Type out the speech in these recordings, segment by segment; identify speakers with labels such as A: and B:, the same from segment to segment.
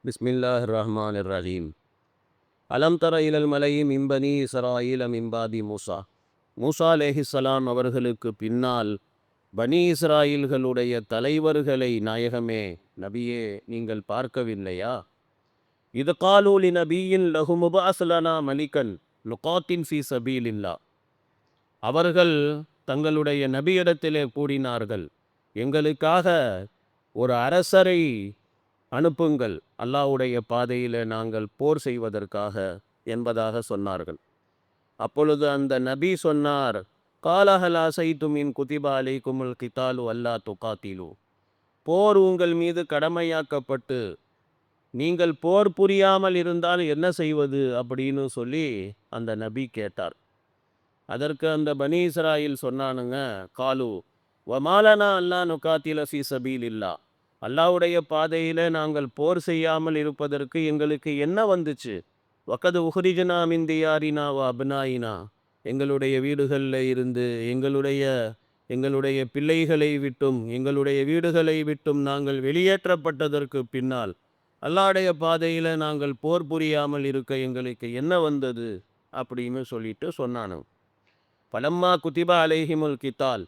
A: பிஸ்மில்லாஹிர் ரஹ்மானிர் ரஹீம். அலம் தர இலல் மலை மின்பனி இஸ்ராயில் மிம்பாதி மூசா. மூசா அலைஹிஸ்ஸலாம் அவர்களுக்கு பின்னால் பனி இஸ்ராயில்களுடைய தலைவர்களை நாயகமே நபியே நீங்கள் பார்க்கவில்லையா? இது காலூலி நபியின் லஹு முபாஸ்லனா மலிகன் லுகாத்தின் ஃபி சபீலில்லா. அவர்கள் தங்களுடைய நபியிடத்திலே கூறினார்கள், எங்களுக்காக ஒரு அரசரை அனுப்புங்கள், அல்லாஹ்வுடைய பாதையில் நாங்கள் போர் செய்வதற்காக என்பதாக சொன்னார்கள். அப்பொழுது அந்த நபி சொன்னார், காலஹலா சைத்துமின் குதிபா அலைக்குமுல் கிதாலு அல்லா துகாத்திலு. போர் உங்கள் மீது கடமையாக்கப்பட்டு நீங்கள் போர் புரியாமல் இருந்தால் என்ன செய்வது அப்படின்னு சொல்லி அந்த நபி கேட்டார். அதற்கு அந்த பனி இஸ்ராயில் சொன்னானுங்க, காலு வமாலனா அல்லா நுகாத்தில ஃபி சபீலில்லா. அல்லாஹ்வுடைய பாதையில் நாங்கள் போர் செய்யாமல் இருப்பதற்கு எங்களுக்கு என்ன வந்துச்சு? வக்கது உஹ்ரிஜ்னா மின் தியாரினா வ அப்னாயினா. எங்களுடைய வீடுகளில் இருந்து எங்களுடைய பிள்ளைகளை விட்டும் எங்களுடைய வீடுகளை விட்டும் நாங்கள் வெளியேற்றப்பட்டதற்கு பின்னால் அல்லாஹ்வுடைய பாதையில் நாங்கள் போர் புரியாமல் இருக்க எங்களுக்கு என்ன வந்தது அப்படின்னு சொல்லிட்டு சொன்னானுங்க. பலம்மா குதிபா அலைஹிமுல் கித்தால்.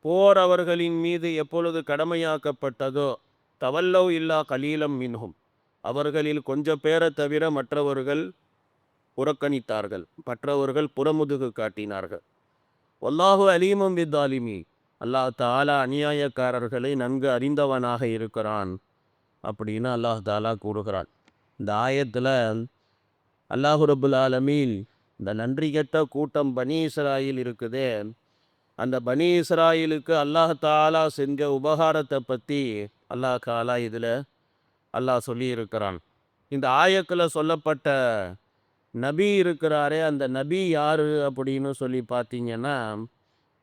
A: போர் அவர்களின் மீது எப்பொழுது கடமையாக்கப்பட்டதோ, தவல்லவ் இல்லா கலீலம் மின்ஹும். அவர்களில் கொஞ்சம் பேரை தவிர மற்றவர்கள் புறக்கணித்தார்கள், மற்றவர்கள் புறமுதுகு காட்டினார்கள். வல்லாஹு அலீமும் பித்தாலிமி. அல்லாஹ் தாலா அநியாயக்காரர்களை நன்கு அறிந்தவனாக இருக்கிறான் அப்படின்னு அல்லாஹ் தாலா கூறுகிறான். இந்த ஆயத்தில் அல்லாஹு ரப்புல் ஆலமீன் இந்த நன்றி கெட்ட கூட்டம் பனி இஸ்ராயில் இருக்குதே, அந்த பனி இஸ்ராயிலுக்கு அல்லாஹ் தாலா செஞ்ச உபகாரத்தை பற்றி அல்லாஹ் தாலா இதில் அல்லாஹ் சொல்லி இருக்கிறான். இந்த ஆயத்தில் சொல்லப்பட்ட நபி இருக்கிறாரே, அந்த நபி யார் அப்படின்னு சொல்லி பார்த்தீங்கன்னா,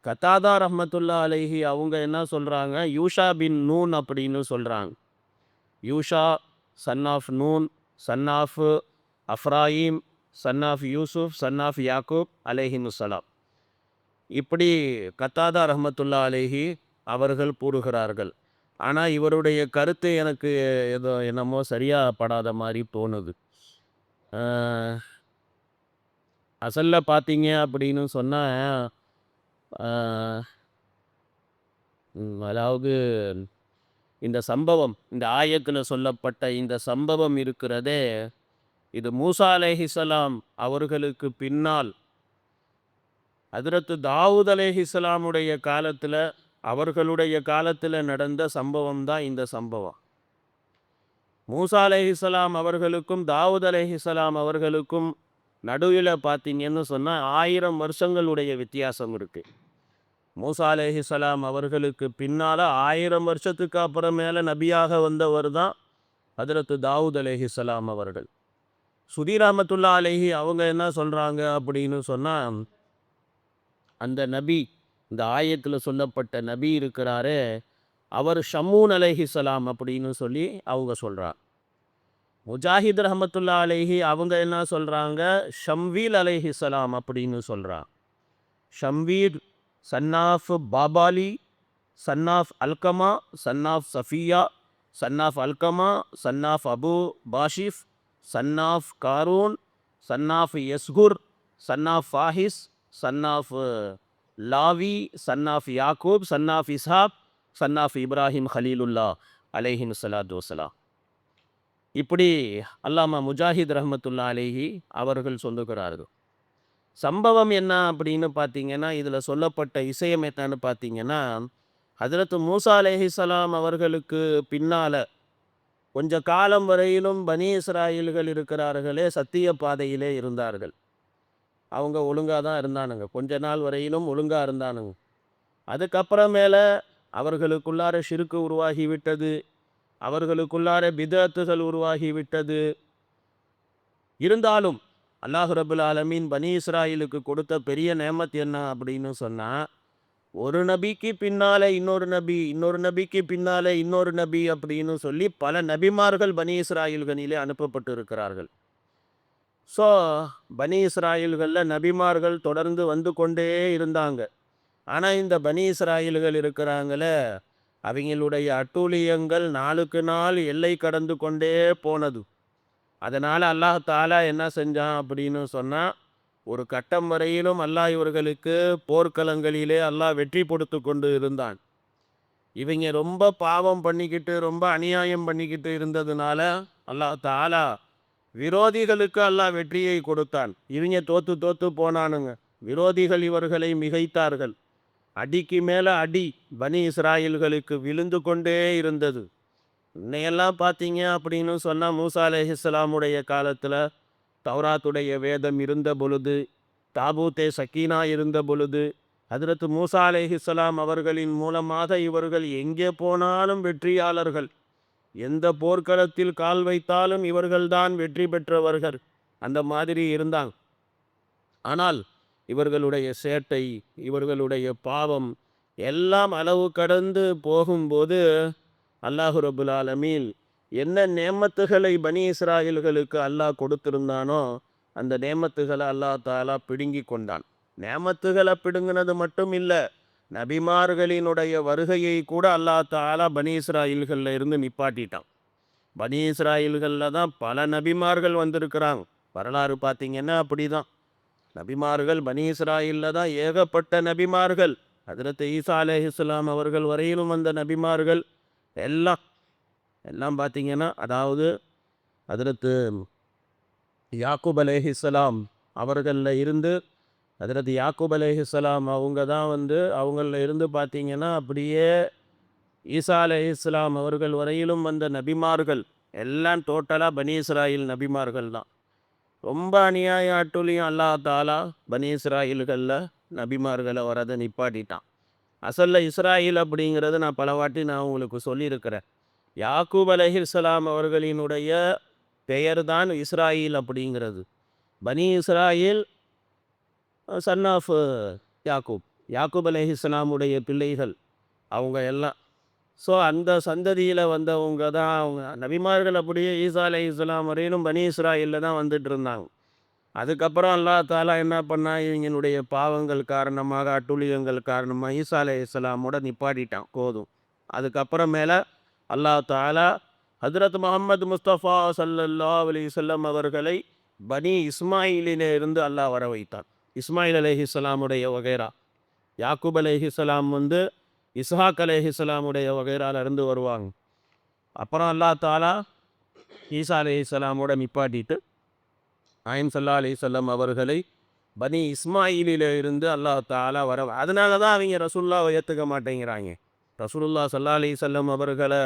A: கத்தாதா ரஹ்மத்துல்லா அலைஹி அவங்க என்ன சொல்கிறாங்க, யூஷா பின் நூன் அப்படின்னு சொல்கிறாங்க. Yusha son of Nun, son of Afraim, son of Yusuf, son of Yaqub அலைஹிமுஸ்ஸலாம். இப்படி கத்தாதா ரஹ்மத்துல்லா அலைஹி அவர்கள் கூறுகிறார்கள். ஆனால் இவருடைய கருத்து எனக்கு ஏதோ என்னமோ சரியாக படாத மாதிரி தோணுது. அசலில் பார்த்தீங்க அப்படின்னு சொன்னால், அதாவது இந்த சம்பவம், இந்த ஆயத்தில் சொல்லப்பட்ட இந்த சம்பவம் இருக்கிறதே, இது மூசா அலைஹிஸ்ஸலாம் அவர்களுக்கு பின்னால் ஹஜ்ரத்து தாவூத் அலைஹிஸ்ஸலாமுடைய காலத்தில், அவர்களுடைய காலத்தில் நடந்த சம்பவம் தான் இந்த சம்பவம். மூசா அலைஹிஸ்ஸலாம் அவர்களுக்கும் தாவூத் அலைஹிஸ்ஸலாம் அவர்களுக்கும் நடுவில் பார்த்தீங்கன்னு சொன்னால் 1000 வருஷங்களுடைய வித்தியாசம் இருக்குது. மூசா அலைஹிஸ்ஸலாம் அவர்களுக்கு பின்னால் 1000 வருஷத்துக்கு அப்புறமேல நபியாக வந்தவர் தான் ஹஜ்ரத்து தாவூத் அலைஹிஸ்ஸலாம் அவர்கள். சுதி ரஹ்மத்துல்லா அலைஹி அவங்க என்ன சொல்கிறாங்க அப்படின்னு சொன்னால், அந்த நபி, இந்த ஆயத்தில் சொல்லப்பட்ட நபி இருக்கிறாரே, அவர் ஷம்மூன் அலைஹிஸ்ஸலாம் அப்படின்னு சொல்லி அவங்க சொல்கிறார். முஜாஹித் ரஹமத்துல்லா அலைஹி அவங்க என்ன சொல்கிறாங்க, ஷம்வீல் அலைஹிஸ்ஸலாம் அப்படின்னு சொல்கிறார். Shamwir son of Babali, son of Alqama, son of Safiya, son of Alqama, son of Abu Bashif, son of Qarun, son of Yaskur, son of Fahis, son of Lawi, son of Yaqub, son of Ishaq, son of Ibrahim ஹலீலுல்லா அலைஹிம் ஸலாத்து வஸலாம். இப்படி அல்லாமா முஜாஹித் ரஹமத்துல்லா அலைஹி அவர்கள் சொல்லுகிறார்கள். சம்பவம் என்ன அப்படின்னு பார்த்தீங்கன்னா, இதில் சொல்லப்பட்ட விஷயம் என்னன்னு பார்த்தீங்கன்னா, ஹஜ்ரத் மூசா அலைஹிஸ்ஸலாம் அவர்களுக்கு பின்னால் கொஞ்ச காலம் வரையிலும் பனி இஸ்ராயில்கள் இருக்கிறார்களே, சத்திய பாதையிலே இருந்தார்கள். அவங்க ஒழுங்காக தான் இருந்தானுங்க, கொஞ்ச நாள் வரையிலும் ஒழுங்காக இருந்தானுங்க. அதுக்கப்புறமேல அவர்களுக்குள்ளார ஷிர்க்கு உருவாகிவிட்டது, அவர்களுக்குள்ளார பிதஅத்துகள் உருவாகிவிட்டது. இருந்தாலும் அல்லாஹ் ரபுல் ஆலமீன் பனி இஸ்ராயிலுக்கு கொடுத்த பெரிய நேமத் என்ன அப்படின்னு சொன்னால், ஒரு நபிக்கு பின்னால் இன்னொரு நபி, இன்னொரு நபிக்கு பின்னால் இன்னொரு நபி அப்படின்னு சொல்லி பல நபிமார்கள் பனி இஸ்ராயில்களிலே அனுப்பப்பட்டு இருக்கிறார்கள். ஸோ பனி இஸ்ராயில்களில் நபிமார்கள் தொடர்ந்து வந்து கொண்டே இருந்தாங்க. ஆனால் இந்த பனி இஸ்ராயில்கள் இருக்கிறாங்களே, அவங்களுடைய அட்டூழியங்கள் நாளுக்கு நாள் எல்லை கடந்து கொண்டே போனது. அதனால் அல்லாஹ் தாலா என்ன செஞ்சான் அப்படின்னு சொன்னால், ஒரு கட்டம் வரையிலும் அல்லாஹ் இவர்களுக்கு போர்க்களங்களிலே அல்லாஹ் வெற்றி கொடுத்து கொண்டு இருந்தான். இவங்க ரொம்ப பாவம் பண்ணிக்கிட்டு ரொம்ப அநியாயம் பண்ணிக்கிட்டு இருந்ததுனால அல்லாஹ் தாலா விரோதிகளுக்கு அல்லாஹ் வெற்றியை கொடுத்தான். இவங்க தோத்து தோத்து போனானுங்க. விரோதிகள் இவர்களை மிகைத்தார்கள். அடிக்கு மேலே அடி பனி இஸ்ராயல்களுக்கு விழுந்து கொண்டே இருந்தது. இன்னையெல்லாம் பார்த்தீங்க அப்படின்னு சொன்னால், மூசா அலைஹிஸ்ஸலாமுடைய காலத்தில் தௌராத்துடைய வேதம் இருந்த பொழுது, தாபூத்தே சக்கீனா இருந்த பொழுது, ஹதரத் மூசா அலைஹிஸ்ஸலாம் அவர்களின் மூலமாக இவர்கள் எங்கே போனாலும் வெற்றியாளர்கள். எந்த போர்க்களத்தில் கால் வைத்தாலும் இவர்கள்தான் வெற்றி பெற்றவர்கள். அந்த மாதிரி இருந்தாங்க. ஆனால் இவர்களுடைய சேட்டை, இவர்களுடைய பாவம் எல்லாம் அளவு கடந்து போகும்போது அல்லாஹு ரபுல் ஆலமீன் என்ன நேமத்துகளை பனி இஸ்ராயல்களுக்கு அல்லாஹ் கொடுத்திருந்தானோ அந்த நேமத்துகளை அல்லாஹ் தாலா பிடுங்கி கொண்டான். நேமத்துகளை பிடுங்கினது மட்டும் இல்லை, நபிமார்களினுடைய வருகையை கூட அல்லாஹ் தாலா பனி இஸ்ராயல்களில் இருந்து நிப்பாட்டிட்டான். பனி இஸ்ராயல்களில் தான் பல நபிமார்கள் வந்திருக்கிறாங்க. வரலாறு பார்த்தீங்கன்னா அப்படி தான். நபிமார்கள் பனி இஸ்ராயலில் தான் ஏகப்பட்ட நபிமார்கள். ஹதரத் ஈசா அலைஹிஸ்ஸலாம் அவர்கள் வரையிலும் வந்த நபிமார்கள் எல்லாம் எல்லாம் பார்த்தீங்கன்னா, அதாவது ஹதரத் யாக்கூப் அலைஹிஸ்ஸலாம் அவர்களில் இருந்து ஹதரத் யாக்கூப் அலைஹிஸ்ஸலாம் அவங்க தான் அவங்களில் இருந்து பார்த்தீங்கன்னா அப்படியே ஈசா அலைஹிஸ்ஸலாம் அவர்கள் வரையிலும் வந்த நபிமார்கள் எல்லாம் டோட்டலாக பனி இஸ்ராயில் நபிமார்கள் தான். ரொம்ப அநியாய அட்டுலியும் அல்லாஹ் தாலா பனி இஸ்ராயில்களில் நபிமார்களை வரதை நிப்பாட்டிட்டான். அசலில் இஸ்ராயில் அப்படிங்கிறது நான் பல வாட்டி உங்களுக்கு சொல்லியிருக்கிறேன். யாக்கூப் அலைஹிஸ்ஸலாம் அவர்களினுடைய பெயர் தான் இஸ்ராயில் அப்படிங்கிறது. பனி இஸ்ராயில் சன் ஆஃப் யாக்கூப், யாக்கூப் அலைஹிஸ்ஸலாமுடைய பிள்ளைகள் அவங்க எல்லாம். ஸோ அந்த சந்ததியில் வந்தவங்க தான் அவங்க நபிமார்கள். அப்படியே ஈசா அலைஹிஸ்ஸலாம் வரையிலும் பனி இஸ்ராயிலில் தான் வந்துட்டு இருந்தாங்க. அதுக்கப்புறம் அல்லாஹ் தாலா என்ன பண்ணா, இவங்களுடைய பாவங்கள் காரணமாக அட்டுழியங்கள் காரணமாக ஈசா அலைஹிஸ்ஸலாமோட நிப்பாட்டிட்டான். போதும். அதுக்கப்புறம் மேலே அல்லாஹ் தாலா ஹஜ்ரத் முஹம்மது முஸ்தபா ஸல்லல்லாஹு அலைஹி வஸல்லம் அவர்களை பனி இஸ்மாயிலிலே இருந்து அல்லாஹ் வர வைத்தான். இஸ்மாயில் அலைஹிஸ்ஸலாமுடைய வகைரா, யாக்கூப் அலைஹிஸ்ஸலாம் இஸ்ஹாக் அலைஹிஸ்ஸலாமுடைய வகைரால இருந்து வருவாங்க. அப்புறம் அல்லாஹ் தாலா ஈசா அலைஹிஸ்ஸலாமோட நிப்பாட்டிட்டு நாயகம் ஸல்லல்லாஹு அலைஹி வஸல்லம் அவர்களை பனி இஸ்மாயிலில் இருந்து அல்லாஹ் தாலா வர. அதனால தான் அவங்க ரசூலுல்லாஹ்வை ஏற்றுக்க மாட்டேங்கிறாங்க. ரசூலுல்லாஹ் ஸல்லல்லாஹு அலைஹி வஸல்லம் அவர்களை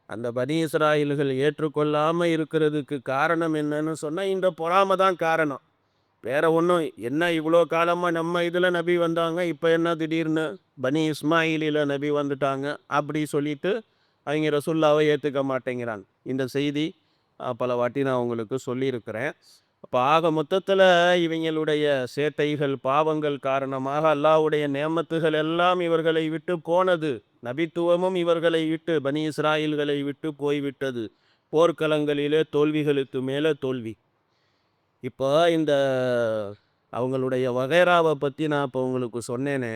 A: அந்த பனி இஸ்ராயல்கள் ஏற்றுக்கொள்ளாமல் இருக்கிறதுக்கு காரணம் என்னன்னு சொன்னால், இந்த பொறாமை தான் காரணம். வேற ஒன்றும் என்ன, இவ்வளோ காலமாக நம்ம இதில் நபி வந்தாங்க, இப்போ என்ன திடீர்னு பனி இஸ்மாயிலில் நபி வந்துட்டாங்க அப்படி சொல்லிட்டு அவங்க ரசூலுல்லாஹ்வை ஏற்றுக்க மாட்டேங்கிறாங்க. இந்த செய்தி பல வாட்டி நான் உங்களுக்கு சொல்லியிருக்கிறேன். அப்போ ஆக மொத்தத்தில் இவங்களுடைய சேட்டைகள் பாவங்கள் காரணமாக அல்லாஹ்வுடைய நேமத்துகள் எல்லாம் இவர்களை விட்டு போனது. நபித்துவமும் இவர்களை விட்டு பனி இஸ்ராயல்களை விட்டு போய்விட்டது. போர்க்களங்களிலே தோல்விகளுக்கு மேலே தோல்வி. இப்போ இந்த அவங்களுடைய வகைராவை பற்றி நான் இப்போ உங்களுக்கு சொன்னேனே,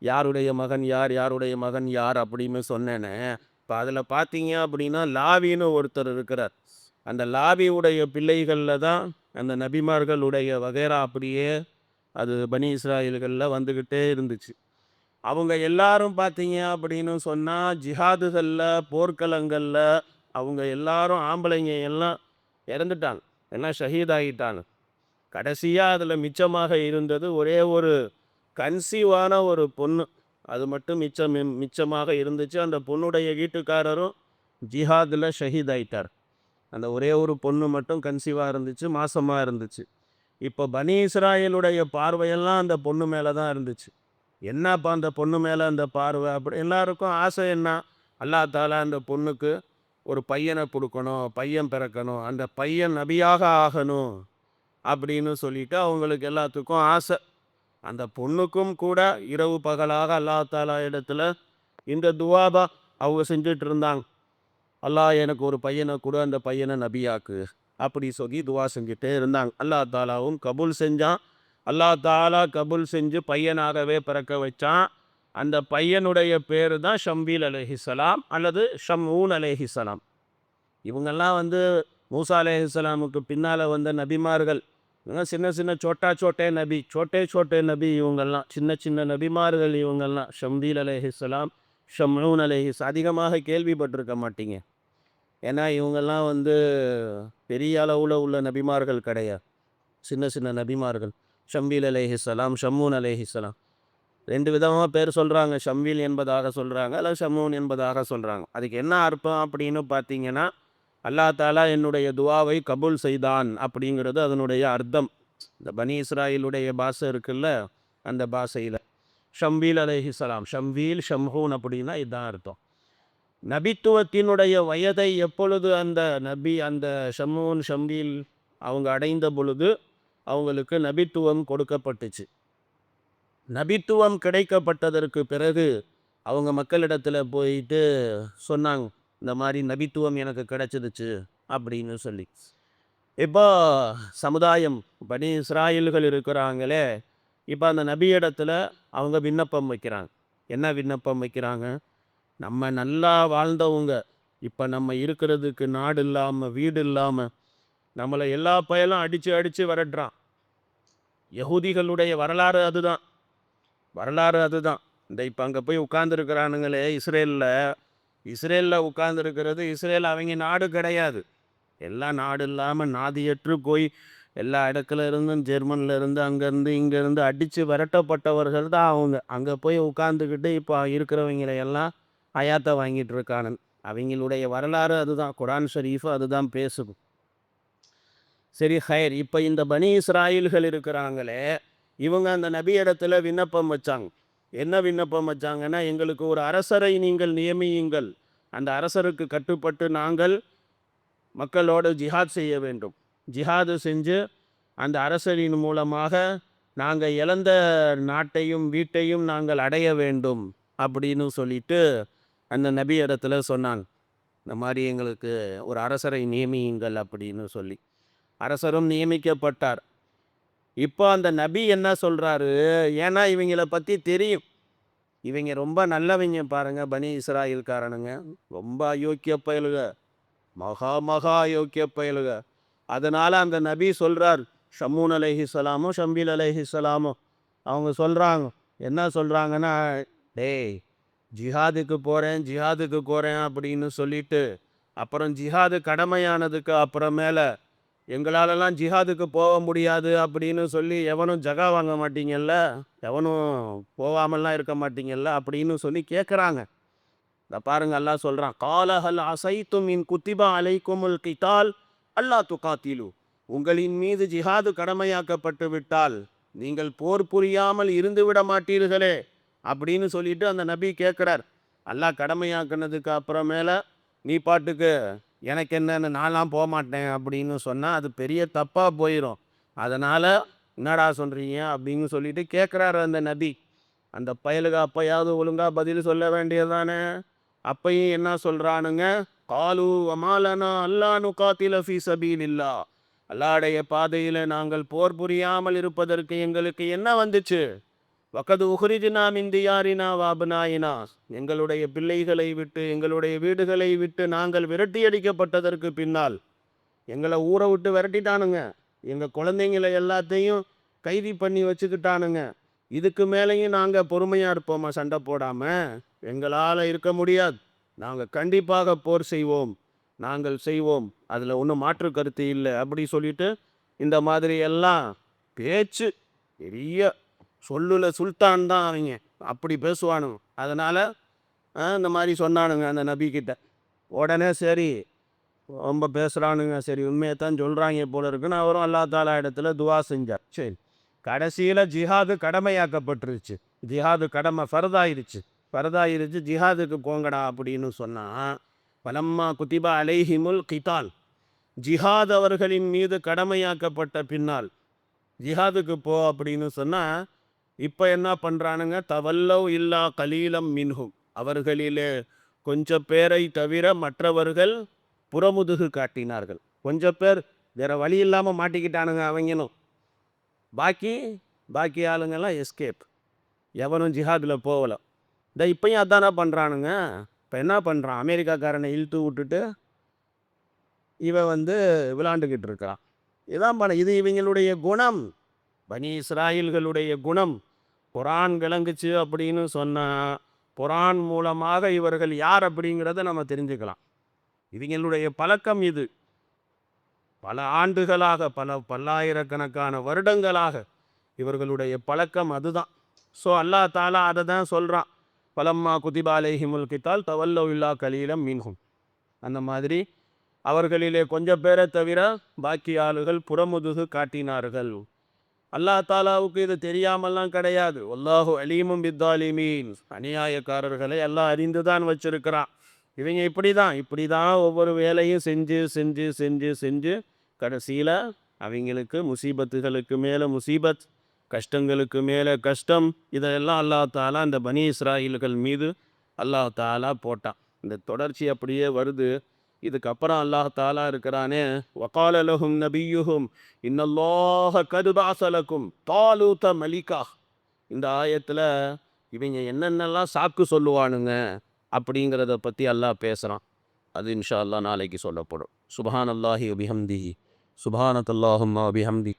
A: யாருடைய மகன் யார் யாருடைய மகன் யார் அப்படின்னு சொன்னேனே. இப்போ அதில் பார்த்தீங்க அப்படின்னா லாவின்னு ஒருத்தர் இருக்கிறார். அந்த லாவியுடைய பிள்ளைகளில் தான் அந்த நபிமார்களுடைய வகைரா அப்படியே அது பனி இஸ்ராயல்களில் வந்துக்கிட்டே இருந்துச்சு. அவங்க எல்லாரும் பார்த்தீங்க அப்படின்னு சொன்னால் ஜிஹாதுகளில் போர்க்களங்களில் அவங்க எல்லாரும் ஆம்பளைங்க எல்லாம் இறந்துட்டாங்க, எல்லாம் ஷஹீதாகிட்டாங்க. கடைசியாக அதில் மிச்சமாக இருந்தது ஒரே ஒரு கன்சீவான ஒரு பொண்ணு. அது மட்டும் மிச்சமாக இருந்துச்சு. அந்த பொண்ணுடைய வீட்டுக்காரரும் ஜிஹாதில் ஷஹீதாயிட்டார். அந்த ஒரே ஒரு பொண்ணு மட்டும் கன்சீவாக இருந்துச்சு, மாசமாக இருந்துச்சு. இப்போ பனி இஸ்ராயலுடைய பார்வையெல்லாம் அந்த பொண்ணு மேலே தான் இருந்துச்சு. என்னப்பா அந்த பொண்ணு மேலே அந்த பார்வை? அப்படி எல்லாருக்கும் ஆசை என்ன, அல்லாஹ் தாலா அந்த பொண்ணுக்கு ஒரு பையனை கொடுக்கணும், பையன் பிறக்கணும், அந்த பையன் நபியாக ஆகணும் அப்படின்னு சொல்லிட்டு அவங்களுக்கு எல்லாத்துக்கும் ஆசை. அந்த பொண்ணுக்கும் கூட இரவு பகலாக அல்லாஹ் தாலா இடத்துல இந்த துவாபா அவங்க செஞ்சுட்டு இருந்தாங்க. அல்லாஹ் எனக்கு ஒரு பையனை கொடு, அந்த பையனை நபியாக்கு அப்படி சொல்லி துவா செஞ்சுட்டே இருந்தாங்க. அல்லாஹ் தாலாவும் கபூல் செஞ்சான். அல்லாஹ் தாலா கபூல் செஞ்சு பையனாகவே பிறக்க வச்சான். அந்த பையனுடைய பேர் தான் ஷம்பீல் அலைஹிஸ்ஸலாம் அல்லது ஷம்ஊன் அலைஹிஸ்ஸலாம். இவங்கெல்லாம் வந்து மூசா அலைஹிஸ்ஸலாமுக்கு பின்னால் வந்த நபிமார்கள். இவங்க சின்ன சின்ன சோட்டே நபி, சோட்டே நபி. இவங்கெல்லாம் சின்ன சின்ன நபிமார்கள். இவங்கெல்லாம் ஷம்பீல் அலைஹிஸ்ஸலாம், ஷம்ஊன் அதிகமாக கேள்விப்பட்டிருக்க மாட்டீங்க. ஏன்னா இவங்கெல்லாம் வந்து பெரிய அளவில் உள்ள நபிமார்கள் கிடையாது, சின்ன சின்ன நபிமார்கள். ஷம்பீல் அலைஹிஸ்ஸலாம், ஷம்ஊன் அலைஹிஸ்ஸலாம். 2 விதமாக பேர் சொல்கிறாங்க. ஷம்பீல் என்பதாக சொல்கிறாங்க, அல்லது ஷம்ஊன் என்பதாக சொல்கிறாங்க. அதுக்கு என்ன அர்த்தம் அப்படின்னு பார்த்தீங்கன்னா, அல்லாஹ் தாலா என்னுடைய துவாவை கபூல் செய்தான் அப்படிங்கிறது அதனுடைய அர்த்தம். இந்த பனி இஸ்ராயிலுடைய பாஷை இருக்குல்ல, அந்த பாஷையில் ஷம்பீல் அலைஹிஸ்ஸலாம், ஷம்பீல் ஷம்ஹூன் அப்படின்னா இதுதான் அர்த்தம். நபித்துவத்தினுடைய வயதை எப்பொழுது அந்த நபி அந்த ஷம்ஊன் ஷம்பீல் அவங்க அடைந்த பொழுது அவங்களுக்கு நபித்துவம் கொடுக்கப்பட்டுச்சு. நபித்துவம் கிடைக்கப்பட்டதற்கு பிறகு அவங்க மக்களிடத்தில் போயிட்டு சொன்னாங்க, இந்த மாதிரி நபித்துவம் எனக்கு கிடைச்சிடுச்சு அப்படின்னு சொல்லி. இப்போ சமுதாயம் பனி இஸ்ராயல்கள் இருக்கிறாங்களே, இப்போ அந்த நபியிடத்தில் அவங்க விண்ணப்பம் வைக்கிறாங்க. என்ன விண்ணப்பம் வைக்கிறாங்க? நம்ம நல்லா வாழ்ந்தவங்க இப்போ நம்ம இருக்கிறதுக்கு நாடு இல்லாமல் வீடு இல்லாமல் நம்மளை எல்லா பயலும் அடித்து அடித்து விரட்டுறான். யகூதிகளுடைய வரலாறு அதுதான், இந்த இப்போ அங்கே போய் உட்கார்ந்துருக்கிறானுங்களே இஸ்ரேலில் உட்கார்ந்துருக்கிறது. இஸ்ரேல் அவங்க நாடு கிடையாது. எல்லாம் நாடு இல்லாமல் நாதியற்று போய் எல்லா இடத்துல இருந்தும் ஜெர்மனில் இருந்து அங்கேருந்து இங்கேருந்து அடித்து விரட்டப்பட்டவர்கள் தான் அவங்க. அங்கே போய் உட்காந்துக்கிட்டு இப்போ இருக்கிறவங்களையெல்லாம் ஹயாத்தை வாங்கிட்டு இருக்கானு. அவங்களுடைய வரலாறு அதுதான், குரான் ஷரீஃபு அதுதான் பேசுது. சரி ஹைர். இப்போ இந்த பனி இஸ்ராயில்கள் இருக்கிறாங்களே, இவங்க அந்த நபி இடத்துல விண்ணப்பம் வச்சாங்க. என்ன விண்ணப்பம் வச்சாங்கன்னா, எங்களுக்கு ஒரு அரசரை நீங்கள் நியமியுங்கள், அந்த அரசருக்கு கட்டுப்பட்டு நாங்கள் மக்களோடு ஜிஹாத் செய்ய வேண்டும். ஜிஹாது செஞ்சு அந்த அரசரின் மூலமாக நாங்கள் இழந்த நாட்டையும் வீட்டையும் நாங்கள் அடைய வேண்டும் அப்படின்னு சொல்லிட்டு அந்த நபி இடத்துல சொன்னாங்க. இந்த மாதிரி எங்களுக்கு ஒரு அரசரை நியமியுங்கள் அப்படின்னு சொல்லி. அரசரும் நியமிக்கப்பட்டார். இப்போ அந்த நபி என்ன சொல்கிறாரு? ஏன்னா இவங்கள பற்றி தெரியும், இவங்க ரொம்ப நல்லவங்க பாருங்க. பனி இஸ்ராயில்காரனுங்க ரொம்ப அயோக்கிய பயலுக, மகா அயோக்கிய பயலுக. அதனால் அந்த நபி சொல்கிறார், ஷம்ஊன் அலைஹிஸ்ஸலாமும் ஷம்பீல் அலைஹிஸ்ஸலாமும் அவங்க சொல்கிறாங்க. என்ன சொல்கிறாங்கன்னா, டேய் ஜிஹாதுக்கு போகிறேன் அப்படின்னு சொல்லிட்டு அப்புறம் ஜிஹாது கடமையானதுக்கு அப்புறமேல எங்களாலெல்லாம் ஜிஹாதுக்கு போக முடியாது அப்படின்னு சொல்லி எவனும் ஜகா வாங்க மாட்டீங்கல்ல, எவனும் போகாமல்லாம் இருக்க மாட்டீங்கல்ல அப்படின்னு சொல்லி கேட்குறாங்க. இதை பாருங்க, அல்லாஹ் சொல்கிறான், காலஹல் அசைத்தும் இன் குத்திபா அலைக்குமுல் கிதால் அல்லா துகாத்திலு. உங்களின் மீது ஜிஹாது கடமையாக்கப்பட்டு விட்டால் நீங்கள் போர் புரியாமல் இருந்து விட மாட்டீர்களே அப்படின்னு சொல்லிட்டு அந்த நபி கேட்குறார். அல்லாஹ் கடமையாக்குனதுக்கு அப்புறமேல நீ பாட்டுக்கு எனக்கு என்னன்னு நான்லாம் போக மாட்டேன் அப்படின்னு சொன்னால் அது பெரிய தப்பாக போயிடும். அதனால் என்னடா சொல்கிறீங்க அப்படின்னு சொல்லிட்டு கேட்குறாரு அந்த நபி. அந்த பயலுக்கு அப்போயாவது ஒழுங்காக பதில் சொல்ல வேண்டியதானே? அப்பையும் என்ன சொல்கிறானுங்க? காலு வமாலனா அல்லா நுகாத்தில ஃபீ சபீலில்லா. அல்லாஹ்வுடைய பாதையில் நாங்கள் போர் புரியாமல் இருப்பதற்கு எங்களுக்கு என்ன வந்துச்சு? வகது உஹ்ரிஜ்னா மின் தியாரினா வாபனாயினா. எங்களுடைய பிள்ளைகளை விட்டு எங்களுடைய வீடுகளை விட்டு நாங்கள் விரட்டி அடிக்கப்பட்டதற்கு பின்னால் எங்களை ஊரை விட்டு விரட்டிட்டானுங்க. எங்கள் குழந்தைங்களை எல்லாத்தையும் கைதி பண்ணி வச்சுக்கிட்டானுங்க. இதுக்கு மேலேயும் நாங்கள் பொறுமையாக இருப்போமா? சண்டை போடாமல் எங்களால் இருக்க முடியாது. நாங்கள் கண்டிப்பாக போர் செய்வோம், நாங்கள் செய்வோம், அதில் ஒன்றும் மாற்று கருத்து இல்லை அப்படி சொல்லிட்டு இந்த மாதிரி எல்லாம் பேச்சு பெரிய சொல்லுல சுல்தான் தான் அவங்க, அப்படி பேசுவானுங்க. அதனால் இந்த மாதிரி சொன்னானுங்க அந்த நபிக்கிட்ட. உடனே சரி ரொம்ப பேசுகிறானுங்க, சரி உண்மையை தான் சொல்கிறாங்க போல இருக்குன்னு அவரும் அல்லா தாலா இடத்துல துவா செஞ்சார். சரி, கடைசியில் ஜிஹாது கடமையாக்கப்பட்டுருச்சு. ஜிஹாது கடமை ஃபர்தாயிருச்சு. ஜிஹாதுக்கு போங்கடா அப்படின்னு சொன்னால், பலம்மா குத்திபா அலைஹிமுல் கிதால், ஜிஹாத் அவர்களின் மீது கடமையாக்கப்பட்ட பின்னால் ஜிஹாதுக்கு போ அப்படின்னு சொன்னால், இப்போ என்ன பண்ணுறானுங்க? தவல்லவ் இல்லா கலீலம் மின்ஹும். அவர்களிலே கொஞ்சம் பேரை தவிர மற்றவர்கள் புறமுதுகு காட்டினார்கள். கொஞ்சம் பேர் வேற வழி இல்லாமல் மாட்டிக்கிட்டானுங்க அவங்களும். பாக்கி ஆளுங்கெல்லாம் எஸ்கேப், எவனும் ஜிஹாதில் போகலை. இந்த இப்பயும் அதானே பண்ணுறானுங்க. இப்போ என்ன பண்ணுறான், அமெரிக்காக்காரனை இழுத்து விட்டுட்டு இவன் விளாண்டுக்கிட்டு இருக்கான். இதான் இது இவங்களுடைய குணம், பனி இஸ்ராயில்களுடைய குணம். குரான் விளங்குச்சு அப்படின்னு சொன்னால் குரான் மூலமாக இவர்கள் யார் அப்படிங்கிறத நம்ம தெரிஞ்சுக்கலாம். இவங்களுடைய பழக்கம் இது. பல ஆண்டுகளாக, பல பல்லாயிரக்கணக்கான வருடங்களாக இவர்களுடைய பழக்கம் அதுதான். ஸோ அல்லாஹ் தாலா அதை தான் சொல்கிறான், பலம்மா குதிபா அலைஹிமுல் கித்தால் தவல்லோ இல்லா கலீலம் மீன்ஹும். அந்த மாதிரி அவர்களிலே கொஞ்சம் பேரை தவிர பாக்கி ஆளுகள் புறமுதுகு காட்டினார்கள். அல்லாஹ் தாலாவுக்கு இது தெரியாமல்லாம் கிடையாது. வல்லாஹு அலீமும் பித்தாலிமீன். அநியாயக்காரர்களை எல்லாம் அறிந்து தான் வச்சிருக்கிறான். இவங்க இப்படி தான் ஒவ்வொரு வேலையும் செஞ்சு செஞ்சு செஞ்சு செஞ்சு கடைசியில் அவங்களுக்கு முசீபத்துகளுக்கு மேலே முசீபத், கஷ்டங்களுக்கு மேலே கஷ்டம், இதெல்லாம் அல்லாஹ் தாலா இந்த பனி இஸ்ராயில்கள் மீது அல்லாஹ் தாலா போட்டான். இந்த தொடர்ச்சி அப்படியே வருது. இதுக்கப்புறம் அல்லாஹ் தாலா இருக்கிறானே, வகால லஹும் நபியுஹும் இன்னல்லாஹ கத் பஅஸ லக்கும் தாலூத மலிகா. இந்த ஆயத்தில் இவங்க என்னென்னலாம் சாக்கு சொல்லுவானுங்க அப்படிங்கிறத பற்றி அல்லாஹ் பேசுகிறான். அது இன்ஷா அல்லாஹ் நாளைக்கு சொல்லப்படும். சுப்ஹானல்லாஹி வபிஹம்திஹி சுப்ஹானக்கல்லாஹும்ம வபிஹம்தி.